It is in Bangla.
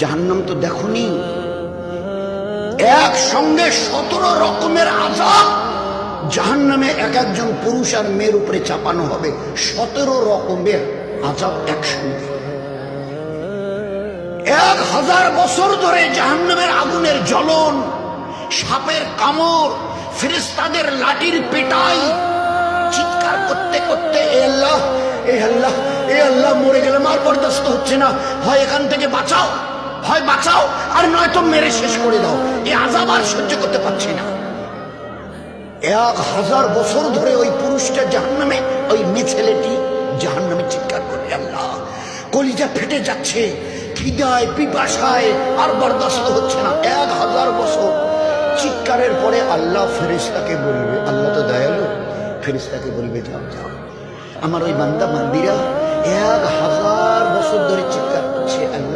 জাহান্নাম তো দেখনি, একসঙ্গে 17 রকমের আযাব জাহান্নামে এক একজন পুরুষ আর মেয়ের উপরে চাপানো হবে। 17 রকমের আযাব একসঙ্গে। 1000 বছর ধরে জাহান্নামের আগুনের জ্বলন, সাপের কামড়, ফেরেশতাদের লাঠির পেটাই, চিৎকার করতে করতে এ আল্লাহ, এ আল্লাহ, এ আল্লাহ, মরে গেলাম, আর বরদাস্ত হচ্ছে না, হয় এখান থেকে বাঁচাও, হয় বাঁচাও, আর নয়তো মেরে শেষ করে দাও, এই আযাব আর সহ্য করতে পারছি না। 1000 বছর ধরে ওই পুরুষটা জাহান্নামে, ওই মেয়ে ছেলেটি জাহান্নামে চিৎকার করে, আল্লাহ, কলিজা ফেটে যাচ্ছে, খিদায় পিপাসায় আর বরদাস্ত হচ্ছে না। 1000 বছর চিৎকারের পরে আল্লাহ ফেরেশতাকে বলবে, আল্লাহ তো দয়ালু, ফেরেশতাকে বলবে, যাও যাও, আমার ওই বান্দা বান্দিরা 1000 বছর ধরে চিৎকার করছে, আল্লাহ